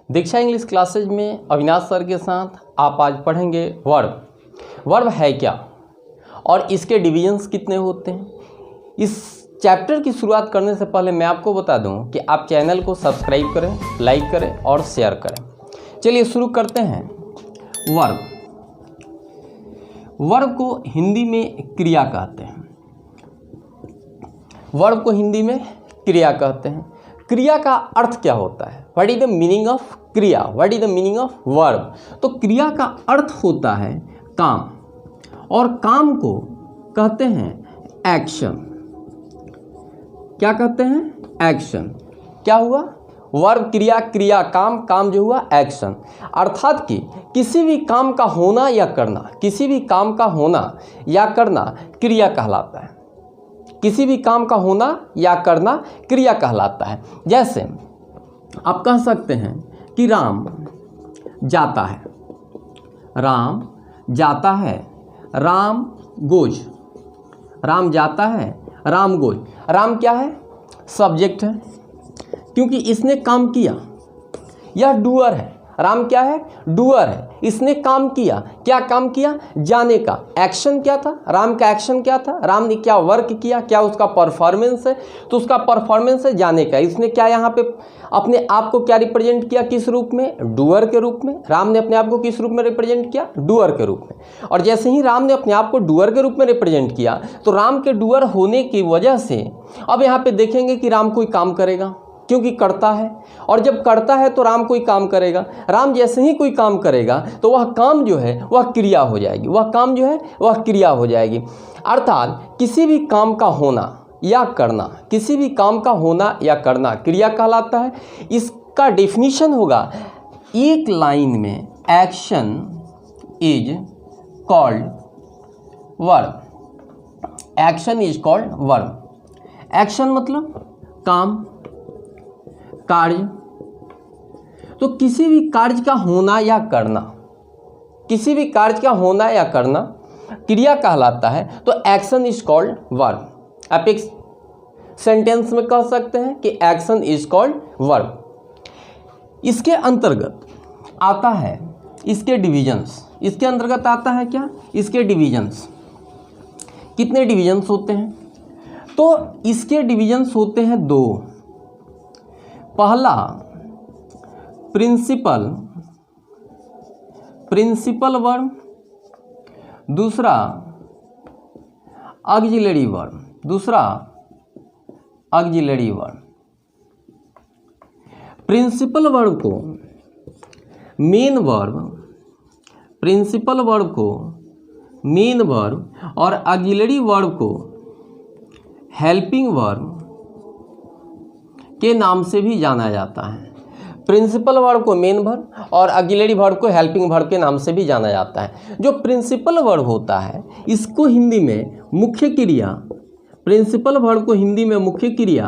दीक्षा English classes में Avinash sir के साथ आप आज पढ़ेंगे वर्ब। वर्ब है क्या और इसके डिवीजन्स कितने होते हैं। इस चैप्टर की शुरुआत करने से पहले मैं आपको बता दूं कि आप चैनल को सब्सक्राइब करें, लाइक करें और शेयर करें। चलिए शुरू करते हैं। वर्ब, वर्ब को हिंदी में क्रिया कहते हैं। वर्ब को हिंदी में क्रिया कहते हैं। क्रिया का अर्थ क्या होता है? What is the meaning of क्रिया? What is the meaning of verb? तो क्रिया का अर्थ होता है काम, और काम को कहते हैं एक्शन। क्या कहते हैं? एक्शन। क्या हुआ? वर्ब क्रिया, क्रिया काम, काम जो हुआ एक्शन। अर्थात कि किसी भी काम का होना या करना, किसी भी काम का होना या करना क्रिया कहलाता है। किसी भी काम का होना या करना क्रिया कहलाता है। जैसे आप कह सकते हैं कि राम जाता है, राम जाता है, राम गोज, राम जाता है, राम गोज। राम क्या है? सब्जेक्ट है, क्योंकि इसने काम किया। यह डूअर है। राम क्या है? डूअर है। इसने काम किया। क्या काम किया? जाने का। एक्शन क्या था? राम का एक्शन क्या था? राम ने क्या वर्क किया? क्या उसका परफॉर्मेंस है? तो उसका परफॉर्मेंस है जाने का। इसने क्या यहाँ पे अपने आप को क्या रिप्रेजेंट किया? किस रूप में? डूअर के रूप में। राम ने अपने आप को किस रूप में रिप्रेजेंट किया? डूअर के रूप में। और जैसे ही राम ने अपने आप को डूअर के रूप में रिप्रेजेंट किया, तो राम के डूअर होने की वजह से अब यहाँ पे देखेंगे कि राम कोई काम करेगा, क्योंकि करता है। और जब करता है तो राम कोई काम करेगा। राम जैसे ही कोई काम करेगा तो वह काम जो है वह क्रिया हो जाएगी। वह काम जो है वह क्रिया हो जाएगी। अर्थात किसी भी काम का होना या करना, किसी भी काम का होना या करना क्रिया कहलाता है। इसका डेफिनेशन होगा, एक लाइन में action is called verb. Action is called verb. Action मतलब काम, कार्य। तो किसी भी कार्य का होना या करना, किसी भी कार्य का होना या करना क्रिया कहलाता है। तो एक्शन इज कॉल्ड वर्ब। आप एक सेंटेंस में कह सकते हैं कि एक्शन इज कॉल्ड वर्ब। इसके अंतर्गत आता है इसके डिविजन्स। इसके अंतर्गत आता है क्या? इसके डिविजन्स। कितने डिविजन्स होते हैं? तो इसके डिविजन्स होते हैं दो। पहला प्रिंसिपल, प्रिंसिपल वर्ब। दूसरा ऑक्सिलरी वर्ब, दूसरा ऑक्सिलरी वर्ब। प्रिंसिपल वर्ब को मेन वर्ब, प्रिंसिपल वर्ब को मेन वर्ब और ऑक्सिलरी वर्ब को हेल्पिंग वर्ब के नाम से भी जाना जाता है। प्रिंसिपल वर्ब को मेन वर्ब और ऑक्सिलरी वर्ब को हेल्पिंग वर्ब के नाम से भी जाना जाता है। जो प्रिंसिपल वर्ब होता है इसको हिंदी में मुख्य क्रिया, प्रिंसिपल वर्ब को हिंदी में मुख्य क्रिया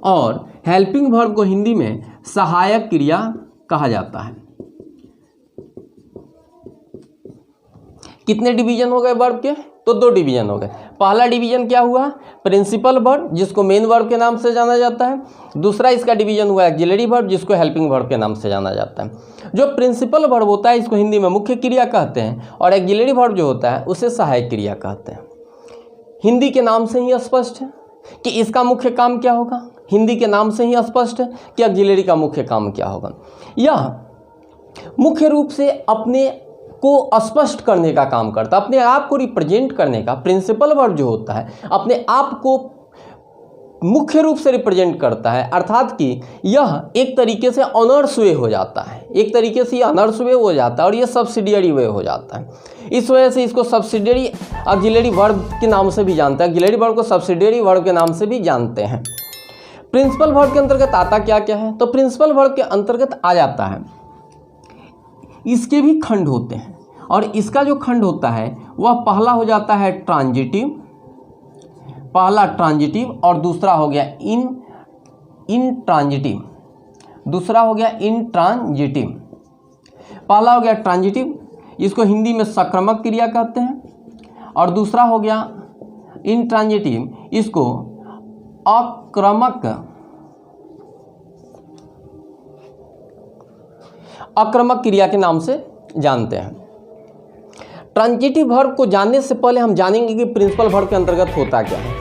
और हेल्पिंग वर्ब को हिंदी में सहायक क्रिया कहा जाता है। कितने डिवीजन हो गए वर्ब के? तो दो डिवीजन हो गए। पहला डिवीजन क्या हुआ? प्रिंसिपल वर्ब, जिसको मेन वर्ब के नाम से जाना जाता है। दूसरा इसका डिवीजन हुआ ऑक्सिलरी वर्ब, जिसको हेल्पिंग वर्ब के नाम से जाना जाता है। जो प्रिंसिपल वर्ब होता है इसको हिंदी में मुख्य क्रिया कहते हैं, और ऑक्सिलरी वर्ब जो होता है उसे सहायक क्रिया कहते हैं। हिंदी के नाम से ही स्पष्ट है कि इसका मुख्य काम क्या होगा। हिंदी के नाम से ही स्पष्ट है कि ऑक्सिलरी का मुख्य काम क्या होगा। यह मुख्य रूप से अपने को स्पष्ट करने का काम करता है, अपने आप को रिप्रेजेंट करने का। प्रिंसिपल वर्ब जो होता है अपने आप को मुख्य रूप से रिप्रेजेंट करता है, अर्थात कि यह एक तरीके से ऑनर्स वे हो जाता है, एक तरीके से यह ऑनर्स वे हो जाता है और यह सब्सिडियरी वे हो जाता है। इस वजह से इसको सब्सिडियरी ऑक्सिलरी वर्ब के नाम से भी जानते हैं, ऑक्सिलरी वर्ब को सब्सिडियरी वर्ब के नाम से भी जानते हैं। प्रिंसिपल वर्ब के अंतर्गत आता क्या क्या है? तो प्रिंसिपल वर्ब के अंतर्गत आ जाता है, इसके भी खंड होते हैं, और इसका जो खंड होता है वह पहला हो जाता है ट्रांजिटिव, पहला ट्रांजिटिव, और दूसरा हो गया इंट्रांजिटिव, दूसरा हो गया इंट्रांजिटिव। पहला हो गया ट्रांजिटिव, इसको हिंदी में सक्रमक क्रिया कहते हैं, और दूसरा हो गया इंट्रांजिटिव, इसको अक्रमक अकर्मक क्रिया के नाम से जानते हैं। ट्रांजिटिव वर्ब को जानने से पहले हम जानेंगे कि प्रिंसिपल वर्ब के अंतर्गत होता क्या है।